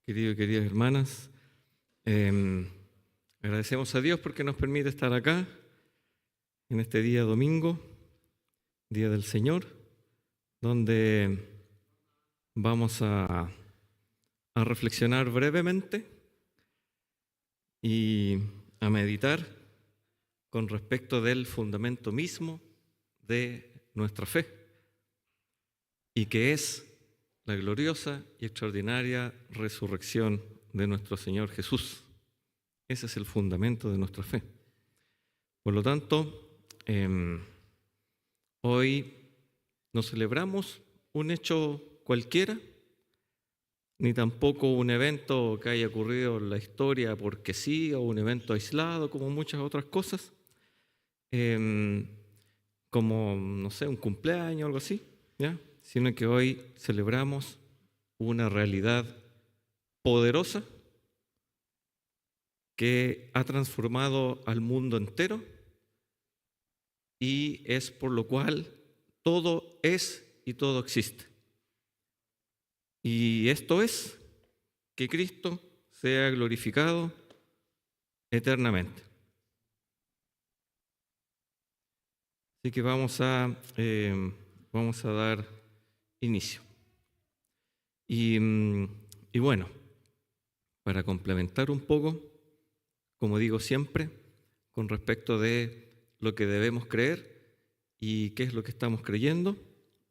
Queridos y queridas hermanas, agradecemos a Dios porque nos permite estar acá en este día domingo, Día del Señor, donde vamos a reflexionar brevemente y a meditar con respecto del fundamento mismo de nuestra fe, y que es la gloriosa y extraordinaria resurrección de nuestro Señor Jesús. Ese es el fundamento de nuestra fe. Por lo tanto, hoy no celebramos un hecho cualquiera, ni tampoco un evento que haya ocurrido en la historia porque sí, o un evento aislado, como muchas otras cosas, como, no sé, un cumpleaños o algo así, ¿ya? Sino que hoy celebramos una realidad poderosa que ha transformado al mundo entero y es por lo cual todo es y todo existe. Y esto es que Cristo sea glorificado eternamente. Así que vamos a dar inicio. Y bueno, para complementar un poco, como digo siempre, con respecto de lo que debemos creer y qué es lo que estamos creyendo,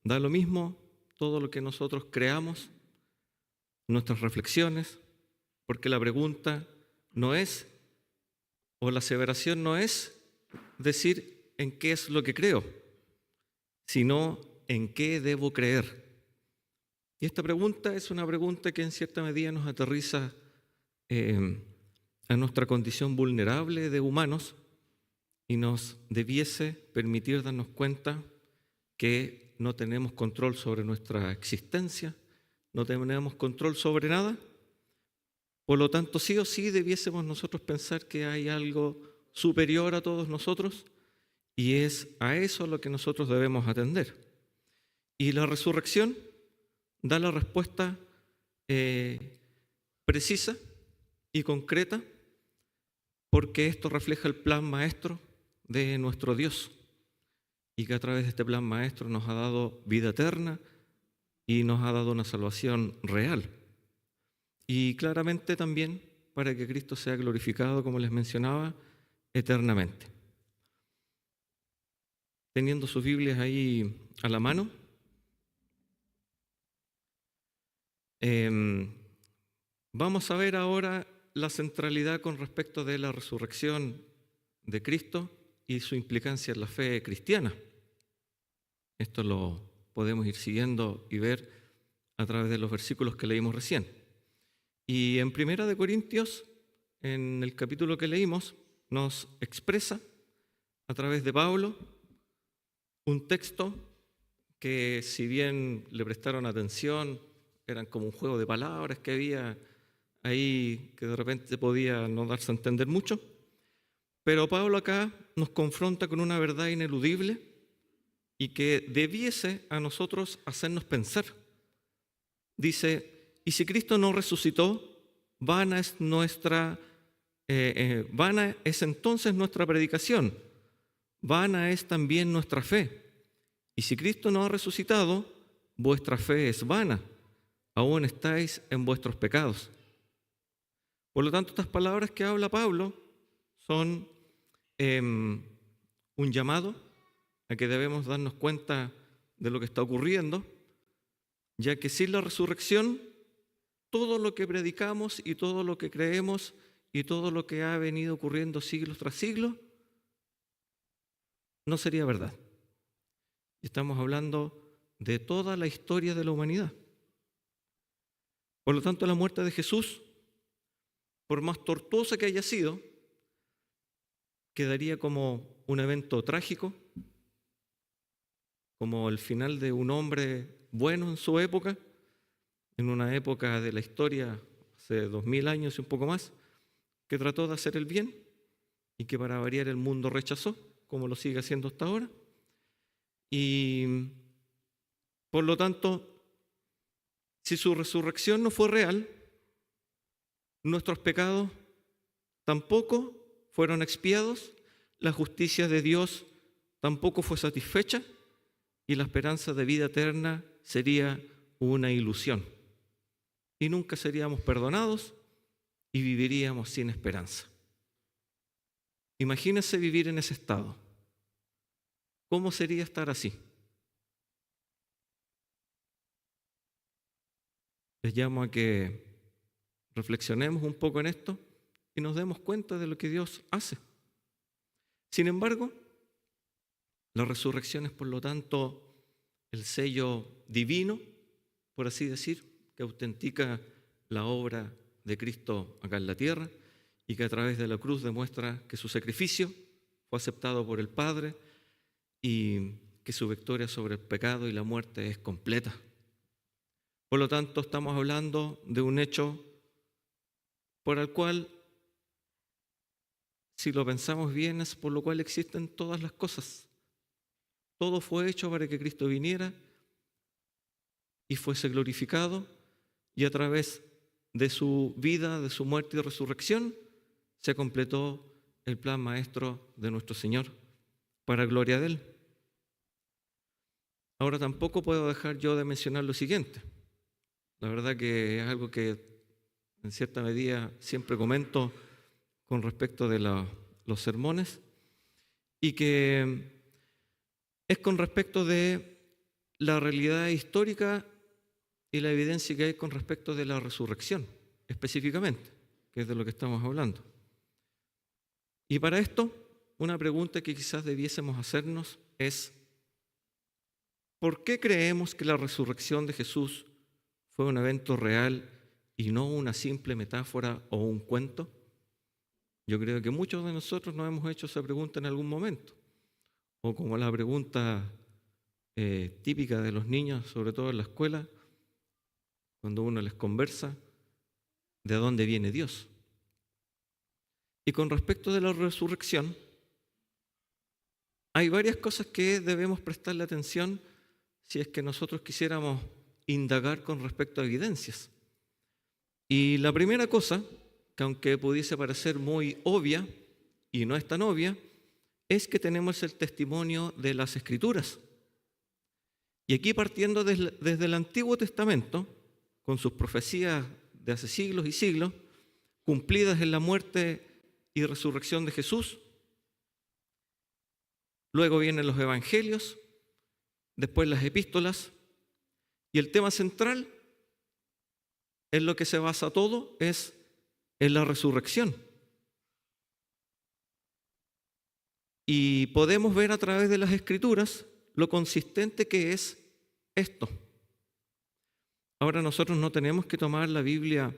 da lo mismo todo lo que nosotros creamos, nuestras reflexiones, porque la pregunta no es, o la aseveración no es decir en qué es lo que creo, sino en qué debo creer. Y esta pregunta es una pregunta que en cierta medida nos aterriza a nuestra condición vulnerable de humanos y nos debiese permitir darnos cuenta que no tenemos control sobre nuestra existencia, no tenemos control sobre nada. Por lo tanto, sí o sí debiésemos nosotros pensar que hay algo superior a todos nosotros y es a eso a lo que nosotros debemos atender. Y la resurrección da la respuesta precisa y concreta, porque esto refleja el plan maestro de nuestro Dios y que a través de este plan maestro nos ha dado vida eterna y nos ha dado una salvación real. Y claramente también para que Cristo sea glorificado, como les mencionaba, eternamente. Teniendo sus Biblias ahí a la mano, vamos a ver ahora la centralidad con respecto de la resurrección de Cristo y su implicancia en la fe cristiana. Esto lo podemos ir siguiendo y ver a través de los versículos que leímos recién. Y en 1 Corintios, en el capítulo que leímos, nos expresa a través de Pablo un texto que, si bien le prestaron atención, eran como un juego de palabras que había ahí que de repente podía no darse a entender mucho, pero Pablo acá nos confronta con una verdad ineludible y que debiese a nosotros hacernos pensar. Dice: y si Cristo no resucitó, vana es entonces nuestra predicación, vana es también nuestra fe. Y si Cristo no ha resucitado, vuestra fe es vana, aún estáis en vuestros pecados. Por lo tanto, estas palabras que habla Pablo son un llamado a que debemos darnos cuenta de lo que está ocurriendo, ya que sin la resurrección, todo lo que predicamos y todo lo que creemos y todo lo que ha venido ocurriendo siglos tras siglos no sería verdad. Estamos hablando de toda la historia de la humanidad. Por lo tanto, la muerte de Jesús, por más tortuosa que haya sido, quedaría como un evento trágico, como el final de un hombre bueno en su época, en una época de la historia, hace 2000 años y un poco más, que trató de hacer el bien y que para variar el mundo rechazó, como lo sigue haciendo hasta ahora. Y por lo tanto, si su resurrección no fue real, Nuestros pecados tampoco fueron expiados, la justicia de Dios tampoco fue satisfecha y la esperanza de vida eterna sería una ilusión. Y nunca seríamos perdonados y viviríamos sin esperanza. Imagínense vivir en ese estado. ¿Cómo sería estar así? Les llamo a que reflexionemos un poco en esto y nos demos cuenta de lo que Dios hace. Sin embargo, la resurrección es, por lo tanto, el sello divino, por así decir, que autentica la obra de Cristo acá en la tierra y que a través de la cruz demuestra que su sacrificio fue aceptado por el Padre y que su victoria sobre el pecado y la muerte es completa. Por lo tanto, estamos hablando de un hecho por el cual, si lo pensamos bien, es por lo cual existen todas las cosas. Todo fue hecho para que Cristo viniera y fuese glorificado, y a través de su vida, de su muerte y resurrección, se completó el plan maestro de nuestro Señor, para gloria de Él. Ahora tampoco puedo dejar yo de mencionar lo siguiente. La verdad que es algo que en cierta medida siempre comento con respecto de los sermones, y que es con respecto de la realidad histórica y la evidencia que hay con respecto de la resurrección, específicamente, que es de lo que estamos hablando. Y para esto, una pregunta que quizás debiésemos hacernos es: ¿por qué creemos que la resurrección de Jesús fue un evento real y no una simple metáfora o un cuento? Yo creo que muchos de nosotros nos hemos hecho esa pregunta en algún momento. O como la pregunta típica de los niños, sobre todo en la escuela, cuando uno les conversa, ¿de dónde viene Dios? Y con respecto de la resurrección, hay varias cosas que debemos prestarle atención si es que nosotros quisiéramos indagar con respecto a evidencias. Y la primera cosa, que aunque pudiese parecer muy obvia, y no es tan obvia, es que tenemos el testimonio de las Escrituras. Y aquí, partiendo desde el Antiguo Testamento, con sus profecías de hace siglos y siglos, cumplidas en la muerte y resurrección de Jesús. Luego vienen los Evangelios, después las epístolas, y el tema central, en lo que se basa todo, es en la resurrección. Y podemos ver a través de las Escrituras lo consistente que es esto. Ahora, nosotros no tenemos que tomar la Biblia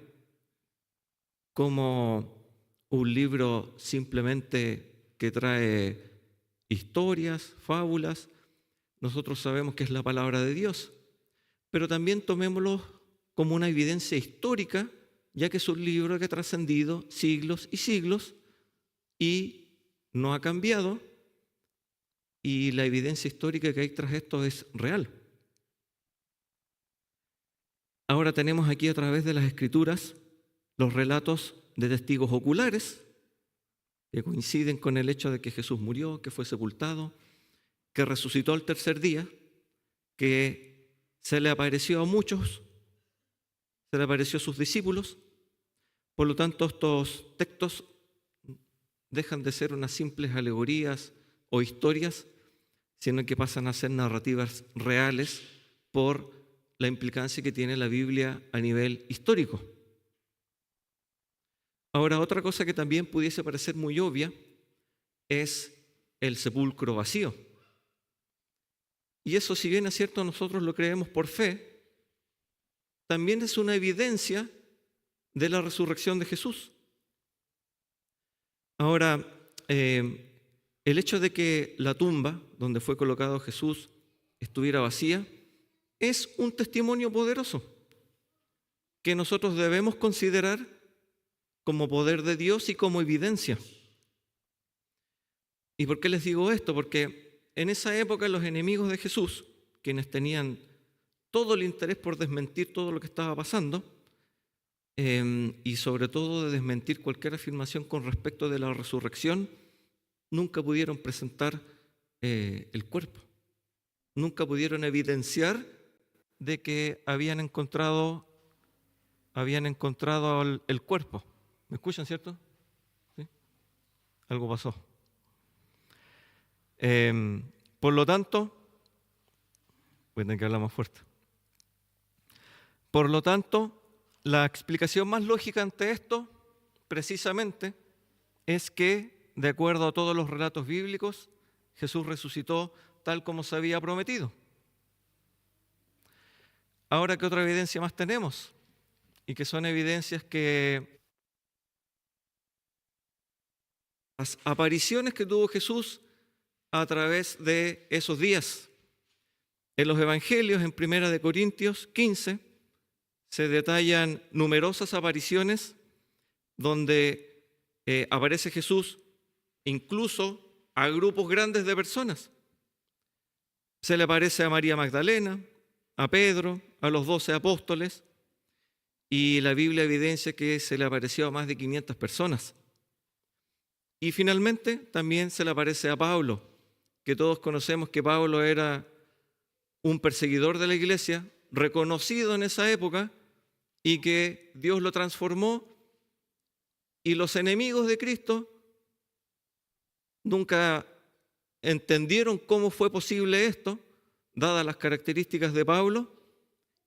como un libro simplemente que trae historias, fábulas. Nosotros sabemos que es la palabra de Dios, pero también tomémoslo como una evidencia histórica, ya que es un libro que ha trascendido siglos y siglos y no ha cambiado, y la evidencia histórica que hay tras esto es real. Ahora tenemos aquí a través de las Escrituras los relatos de testigos oculares que coinciden con el hecho de que Jesús murió, que fue sepultado, que resucitó al tercer día, que se le apareció a muchos, se le apareció a sus discípulos. Por lo tanto, estos textos dejan de ser unas simples alegorías o historias, sino que pasan a ser narrativas reales por la implicancia que tiene la Biblia a nivel histórico. Ahora, otra cosa que también pudiese parecer muy obvia es el sepulcro vacío. Y eso, si bien es cierto, nosotros lo creemos por fe, también es una evidencia de la resurrección de Jesús. Ahora, el hecho de que la tumba donde fue colocado Jesús estuviera vacía es un testimonio poderoso que nosotros debemos considerar como poder de Dios y como evidencia. ¿Y por qué les digo esto? Porque en esa época los enemigos de Jesús, quienes tenían todo el interés por desmentir todo lo que estaba pasando, y sobre todo de desmentir cualquier afirmación con respecto de la resurrección, nunca pudieron presentar el cuerpo. Nunca pudieron evidenciar de que habían encontrado el cuerpo. ¿Me escuchan, cierto? ¿Sí? Algo pasó. Por lo tanto, voy a tener que hablar más fuerte. Por lo tanto, la explicación más lógica ante esto, precisamente, es que, de acuerdo a todos los relatos bíblicos, Jesús resucitó tal como se había prometido. Ahora, ¿qué otra evidencia más tenemos? Y que son evidencias que las apariciones que tuvo Jesús a través de esos días. En los Evangelios, en 1 Corintios 15, se detallan numerosas apariciones donde aparece Jesús incluso a grupos grandes de personas. Se le aparece a María Magdalena, a Pedro, a los 12 apóstoles, y la Biblia evidencia que se le apareció a más de 500 personas. Y finalmente también se le aparece a Pablo, que todos conocemos que Pablo era un perseguidor de la iglesia, reconocido en esa época, y que Dios lo transformó, y los enemigos de Cristo nunca entendieron cómo fue posible esto, dadas las características de Pablo,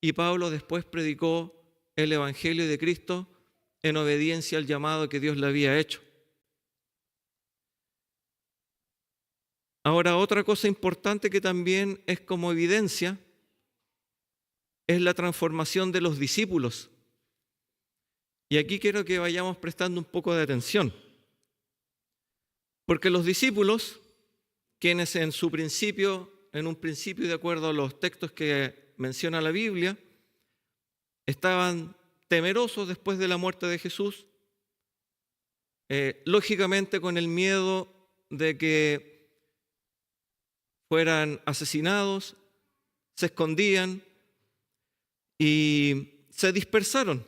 y Pablo después predicó el Evangelio de Cristo en obediencia al llamado que Dios le había hecho. Ahora, otra cosa importante que también es como evidencia es la transformación de los discípulos. Y aquí quiero que vayamos prestando un poco de atención. Porque los discípulos, quienes en un principio, de acuerdo a los textos que menciona la Biblia, estaban temerosos después de la muerte de Jesús, lógicamente con el miedo de que fueran asesinados, se escondían y se dispersaron,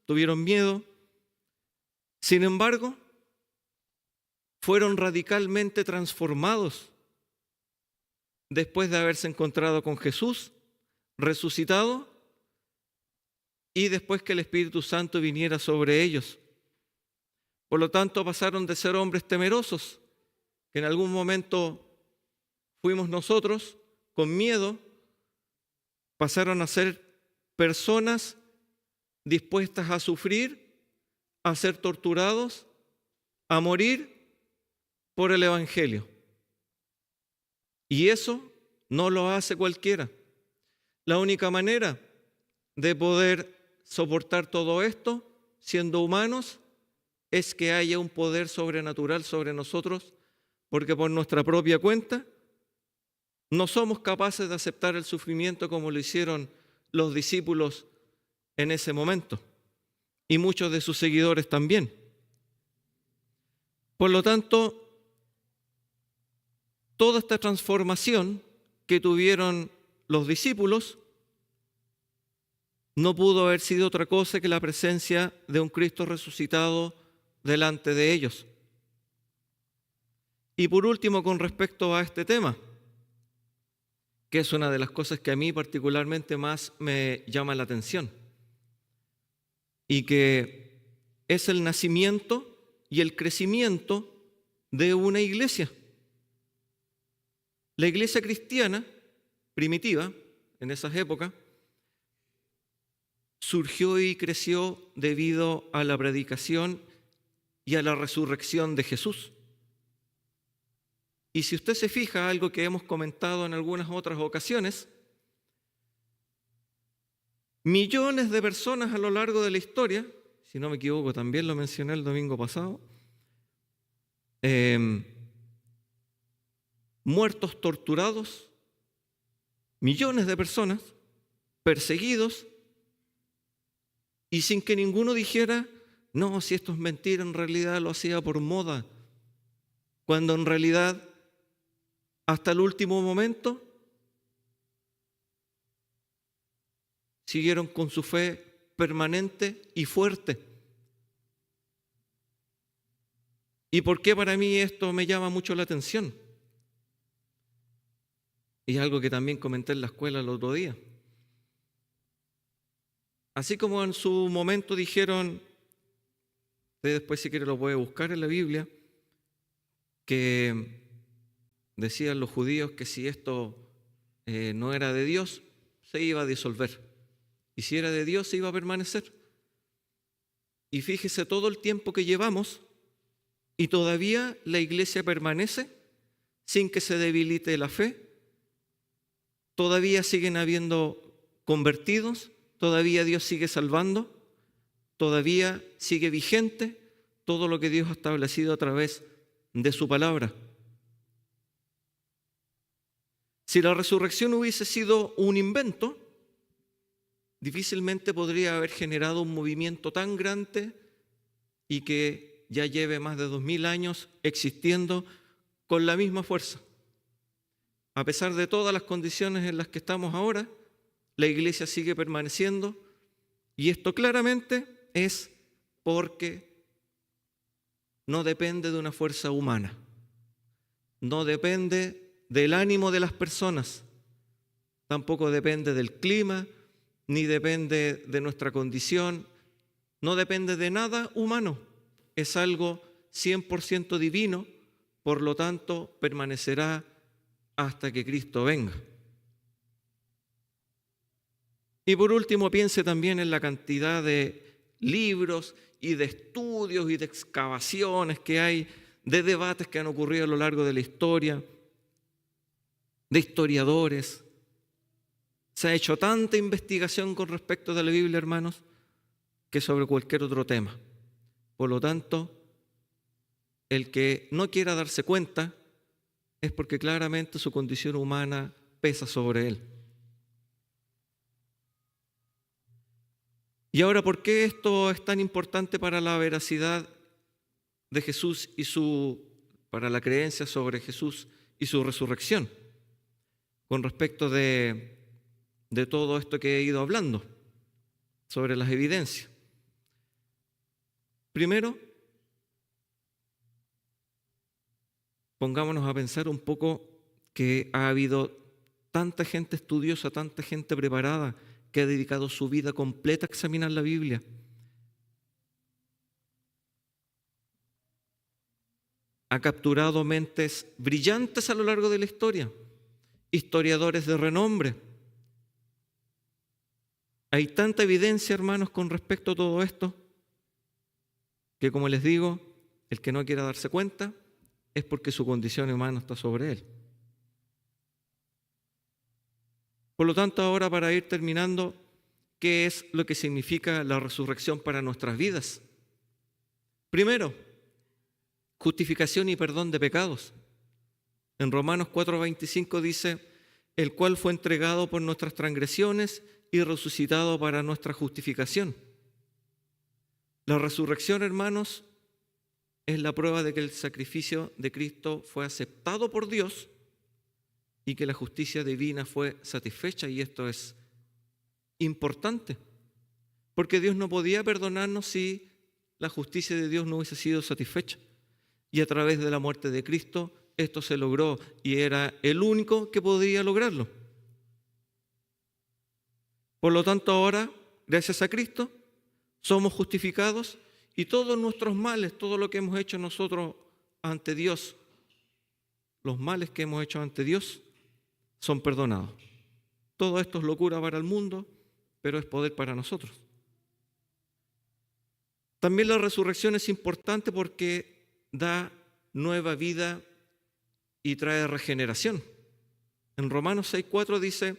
tuvieron miedo. Sin embargo, fueron radicalmente transformados después de haberse encontrado con Jesús resucitado y después que el Espíritu Santo viniera sobre ellos. Por lo tanto, pasaron de ser hombres temerosos, que en algún momento fuimos nosotros, con miedo, pasaron a ser personas dispuestas a sufrir, a ser torturados, a morir por el Evangelio. Y eso no lo hace cualquiera. La única manera de poder soportar todo esto, siendo humanos, es que haya un poder sobrenatural sobre nosotros, porque por nuestra propia cuenta no somos capaces de aceptar el sufrimiento como lo hicieron los discípulos en ese momento, y muchos de sus seguidores también. Por lo tanto, toda esta transformación que tuvieron los discípulos no pudo haber sido otra cosa que la presencia de un Cristo resucitado delante de ellos. Y por último, con respecto a este tema, que es una de las cosas que a mí particularmente más me llama la atención, y que es el nacimiento y el crecimiento de una iglesia. La iglesia cristiana primitiva, en esas épocas, surgió y creció debido a la predicación y a la resurrección de Jesús. Y si usted se fija, algo que hemos comentado en algunas otras ocasiones, millones de personas a lo largo de la historia, si no me equivoco, también lo mencioné el domingo pasado, muertos, torturados, millones de personas perseguidos, y sin que ninguno dijera, no, si esto es mentira, en realidad lo hacía por moda, cuando en realidad hasta el último momento siguieron con su fe permanente y fuerte. ¿Y por qué para mí esto me llama mucho la atención? Y algo que también comenté en la escuela el otro día. Así como en su momento dijeron, usted después si quiere lo puede buscar en la Biblia, que decían los judíos que si esto no era de Dios, se iba a disolver. Y si era de Dios, se iba a permanecer. Y fíjese todo el tiempo que llevamos y todavía la iglesia permanece sin que se debilite la fe. Todavía siguen habiendo convertidos, todavía Dios sigue salvando, todavía sigue vigente todo lo que Dios ha establecido a través de su palabra. Si la resurrección hubiese sido un invento, difícilmente podría haber generado un movimiento tan grande y que ya lleve más de 2000 años existiendo con la misma fuerza. A pesar de todas las condiciones en las que estamos ahora, la iglesia sigue permaneciendo y esto claramente es porque no depende de una fuerza humana, no depende del ánimo de las personas, tampoco depende del clima, ni depende de nuestra condición, no depende de nada humano, es algo 100% divino, por lo tanto permanecerá hasta que Cristo venga. Y por último, piense también en la cantidad de libros y de estudios y de excavaciones que hay, de debates que han ocurrido a lo largo de la historia, de historiadores. Se ha hecho tanta investigación con respecto de la Biblia, hermanos, que sobre cualquier otro tema. Por lo tanto, el que no quiera darse cuenta es porque claramente su condición humana pesa sobre él. Y ahora, ¿por qué esto es tan importante para la veracidad de Jesús y para la creencia sobre Jesús y su resurrección? Con respecto de todo esto que he ido hablando, sobre las evidencias. Primero, pongámonos a pensar un poco que ha habido tanta gente estudiosa, tanta gente preparada, que ha dedicado su vida completa a examinar la Biblia. Ha capturado mentes brillantes a lo largo de la historia, historiadores de renombre. Hay tanta evidencia, hermanos, con respecto a todo esto, que como les digo, el que no quiera darse cuenta es porque su condición humana está sobre él. Por lo tanto, ahora para ir terminando, ¿qué es lo que significa la resurrección para nuestras vidas? Primero, justificación y perdón de pecados. En Romanos 4:25 dice, el cual fue entregado por nuestras transgresiones y resucitado para nuestra justificación. La resurrección, hermanos, es la prueba de que el sacrificio de Cristo fue aceptado por Dios y que la justicia divina fue satisfecha, y esto es importante, porque Dios no podía perdonarnos si la justicia de Dios no hubiese sido satisfecha. Y a través de la muerte de Cristo esto se logró y era el único que podía lograrlo. Por lo tanto, ahora, gracias a Cristo, somos justificados y todos nuestros males, todo lo que hemos hecho nosotros ante Dios, los males que hemos hecho ante Dios, son perdonados. Todo esto es locura para el mundo, pero es poder para nosotros. También la resurrección es importante porque da nueva vida y trae regeneración. En Romanos 6:4 dice,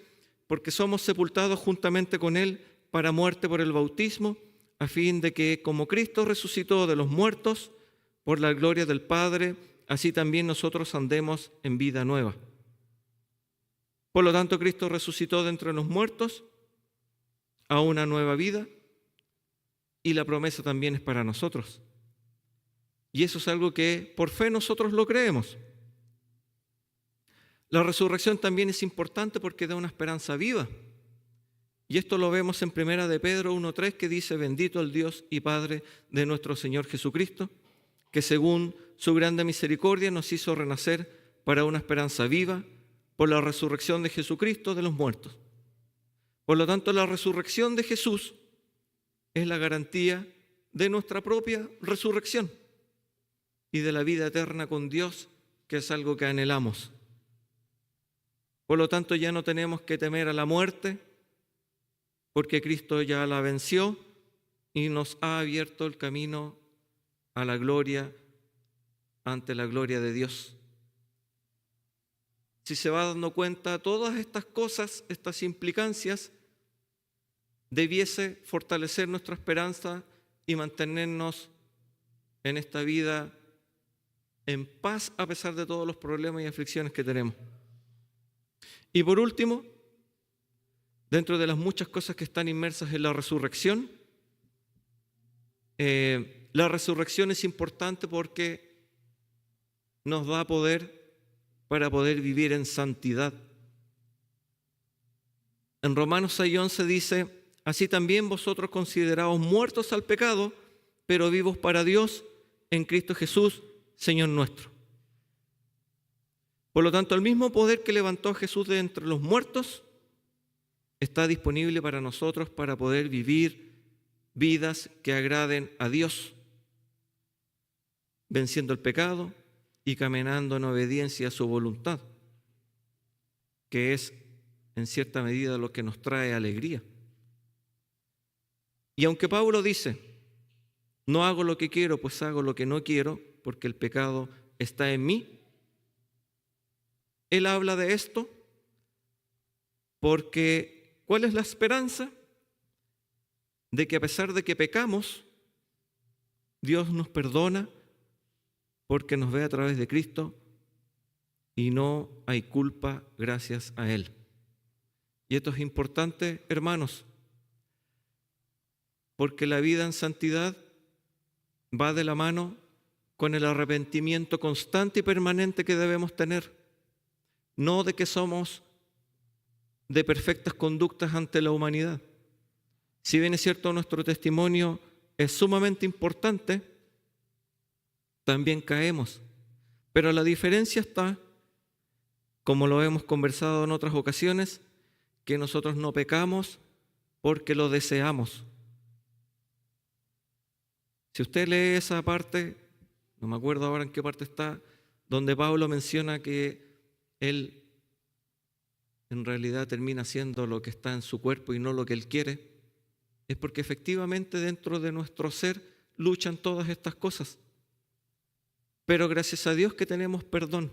porque somos sepultados juntamente con Él para muerte por el bautismo, a fin de que, como Cristo resucitó de los muertos, por la gloria del Padre, así también nosotros andemos en vida nueva. Por lo tanto, Cristo resucitó de entre los muertos a una nueva vida, y la promesa también es para nosotros. Y eso es algo que por fe nosotros lo creemos. La resurrección también es importante porque da una esperanza viva. Y esto lo vemos en 1 de Pedro 1:3, que dice: bendito el Dios y Padre de nuestro Señor Jesucristo, que según su grande misericordia nos hizo renacer para una esperanza viva por la resurrección de Jesucristo de los muertos. Por lo tanto, la resurrección de Jesús es la garantía de nuestra propia resurrección y de la vida eterna con Dios, que es algo que anhelamos. Por lo tanto, ya no tenemos que temer a la muerte, porque Cristo ya la venció y nos ha abierto el camino a la gloria, ante la gloria de Dios. Si se va dando cuenta, todas estas cosas, estas implicancias, debiese fortalecer nuestra esperanza y mantenernos en esta vida en paz a pesar de todos los problemas y aflicciones que tenemos. Y por último, dentro de las muchas cosas que están inmersas en la resurrección es importante porque nos da poder para poder vivir en santidad. En Romanos 6:11 dice: así también vosotros consideraos muertos al pecado, pero vivos para Dios en Cristo Jesús, Señor nuestro. Por lo tanto, el mismo poder que levantó a Jesús de entre los muertos está disponible para nosotros para poder vivir vidas que agraden a Dios, venciendo el pecado y caminando en obediencia a su voluntad, que es en cierta medida lo que nos trae alegría. Y aunque Pablo dice: no hago lo que quiero, pues hago lo que no quiero, porque el pecado está en mí, él habla de esto porque ¿cuál es la esperanza? De que a pesar de que pecamos, Dios nos perdona porque nos ve a través de Cristo y no hay culpa gracias a Él. Y esto es importante, hermanos, porque la vida en santidad va de la mano con el arrepentimiento constante y permanente que debemos tener. No de que somos de perfectas conductas ante la humanidad. Si bien es cierto, nuestro testimonio es sumamente importante, también caemos. Pero la diferencia está, como lo hemos conversado en otras ocasiones, que nosotros no pecamos porque lo deseamos. Si usted lee esa parte, no me acuerdo ahora en qué parte está, donde Pablo menciona que él en realidad termina haciendo lo que está en su cuerpo y no lo que él quiere, es porque efectivamente dentro de nuestro ser luchan todas estas cosas. Pero gracias a Dios que tenemos perdón.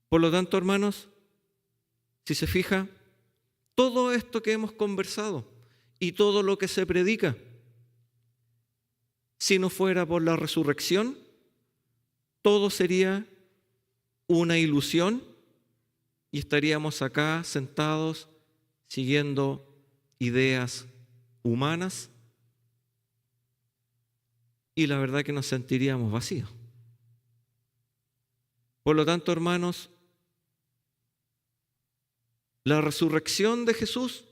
Por lo tanto, hermanos, si se fija, todo esto que hemos conversado y todo lo que se predica, si no fuera por la resurrección, todo sería una ilusión y estaríamos acá sentados siguiendo ideas humanas y la verdad que nos sentiríamos vacíos. Por lo tanto, hermanos, la resurrección de Jesús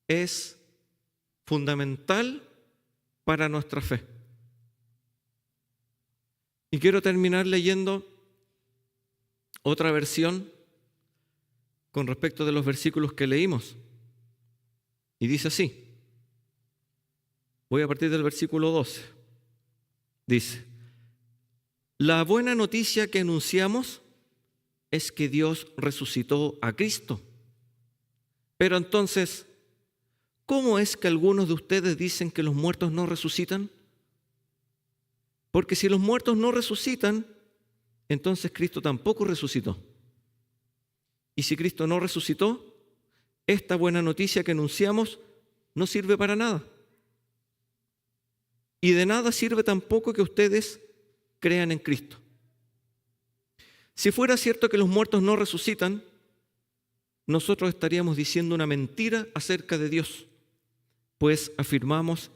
es fundamental para nuestra fe. Y quiero terminar leyendo otra versión con respecto de los versículos que leímos. Y dice así, voy a partir del versículo 12. Dice: la buena noticia que anunciamos es que Dios resucitó a Cristo. Pero entonces, ¿cómo es que algunos de ustedes dicen que los muertos no resucitan? Porque si los muertos no resucitan, entonces Cristo tampoco resucitó. Y si Cristo no resucitó, esta buena noticia que anunciamos no sirve para nada. Y de nada sirve tampoco que ustedes crean en Cristo. Si fuera cierto que los muertos no resucitan, nosotros estaríamos diciendo una mentira acerca de Dios, pues afirmamos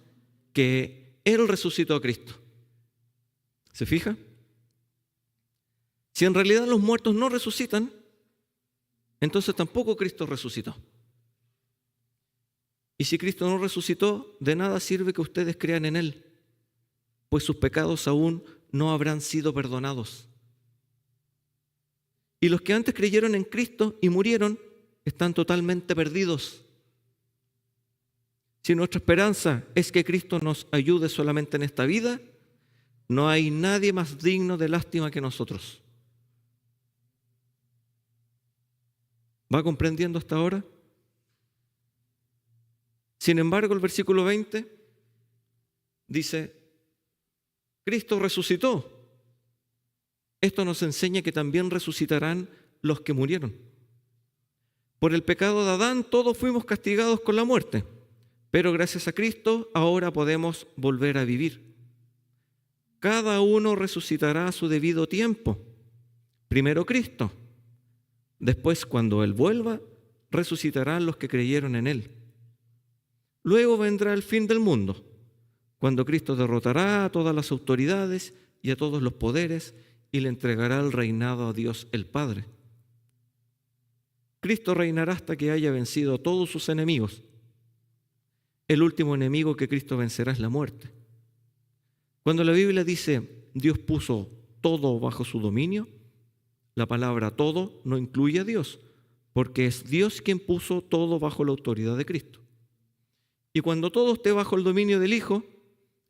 que Él resucitó a Cristo. ¿Se fija? Si en realidad los muertos no resucitan, entonces tampoco Cristo resucitó. Y si Cristo no resucitó, de nada sirve que ustedes crean en Él, pues sus pecados aún no habrán sido perdonados. Y los que antes creyeron en Cristo y murieron están totalmente perdidos. Si nuestra esperanza es que Cristo nos ayude solamente en esta vida, no hay nadie más digno de lástima que nosotros. ¿Va comprendiendo hasta ahora? Sin embargo, el versículo 20 dice, Cristo resucitó. Esto nos enseña que también resucitarán los que murieron. Por el pecado de Adán todos fuimos castigados con la muerte, pero gracias a Cristo ahora podemos volver a vivir. Cada uno resucitará a su debido tiempo. Primero Cristo. Después, cuando Él vuelva, resucitarán los que creyeron en Él. Luego vendrá el fin del mundo, cuando Cristo derrotará a todas las autoridades y a todos los poderes y le entregará el reinado a Dios el Padre. Cristo reinará hasta que haya vencido a todos sus enemigos. El último enemigo que Cristo vencerá es la muerte. Cuando la Biblia dice Dios puso todo bajo su dominio, la palabra todo no incluye a Dios, porque es Dios quien puso todo bajo la autoridad de Cristo. Y cuando todo esté bajo el dominio del Hijo,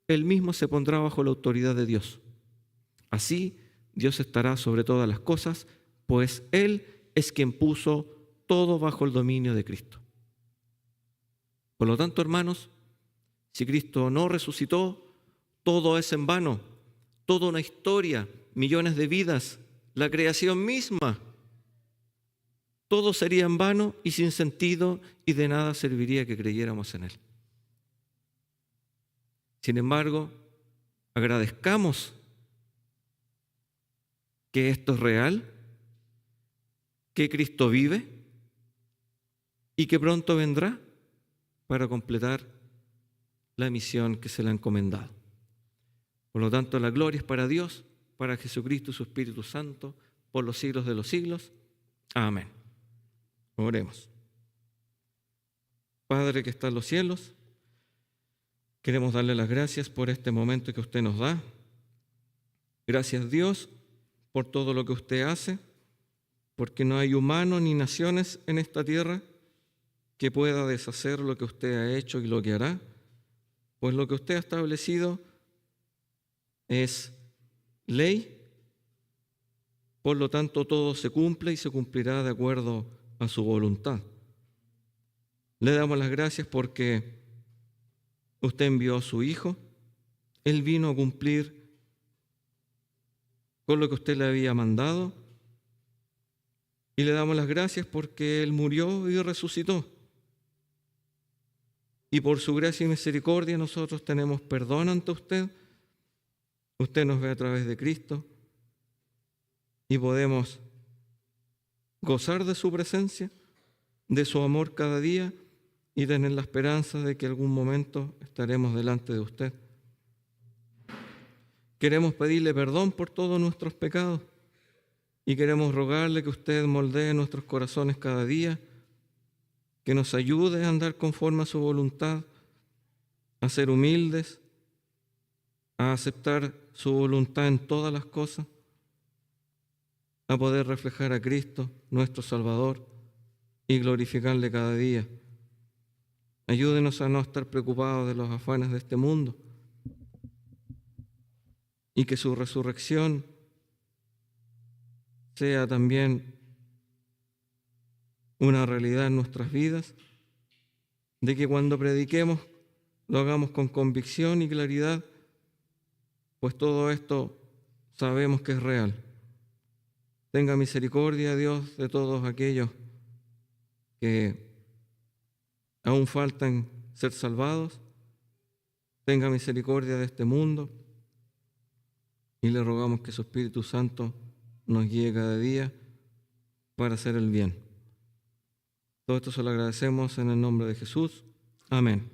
Él mismo se pondrá bajo la autoridad de Dios. Así, Dios estará sobre todas las cosas, pues Él es quien puso todo bajo el dominio de Cristo. Por lo tanto, hermanos, si Cristo no resucitó, todo es en vano, toda una historia, millones de vidas, la creación misma. Todo sería en vano y sin sentido y de nada serviría que creyéramos en Él. Sin embargo, agradezcamos que esto es real, que Cristo vive y que pronto vendrá para completar la misión que se le ha encomendado. Por lo tanto, la gloria es para Dios, para Jesucristo y su Espíritu Santo, por los siglos de los siglos. Amén. Oremos. Padre que está en los cielos, queremos darle las gracias por este momento que usted nos da. Gracias, Dios, por todo lo que usted hace, porque no hay humano ni naciones en esta tierra que pueda deshacer lo que usted ha hecho y lo que hará, pues lo que usted ha establecido es ley, por lo tanto todo se cumple y se cumplirá de acuerdo a su voluntad. Le damos las gracias porque usted envió a su Hijo, Él vino a cumplir con lo que usted le había mandado, y le damos las gracias porque Él murió y resucitó. Y por su gracia y misericordia nosotros tenemos perdón ante usted. Usted nos ve a través de Cristo y podemos gozar de su presencia, de su amor cada día y tener la esperanza de que algún momento estaremos delante de usted. Queremos pedirle perdón por todos nuestros pecados y queremos rogarle que usted moldee nuestros corazones cada día, que nos ayude a andar conforme a su voluntad, a ser humildes, a aceptar su voluntad en todas las cosas, a poder reflejar a Cristo, nuestro Salvador, y glorificarle cada día. Ayúdenos a no estar preocupados de los afanes de este mundo y que su resurrección sea también una realidad en nuestras vidas, de que cuando prediquemos lo hagamos con convicción y claridad, pues todo esto sabemos que es real. Tenga misericordia, Dios, de todos aquellos que aún faltan ser salvados. Tenga misericordia de este mundo y le rogamos que su Espíritu Santo nos guíe cada día para hacer el bien. Todo esto se lo agradecemos en el nombre de Jesús. Amén.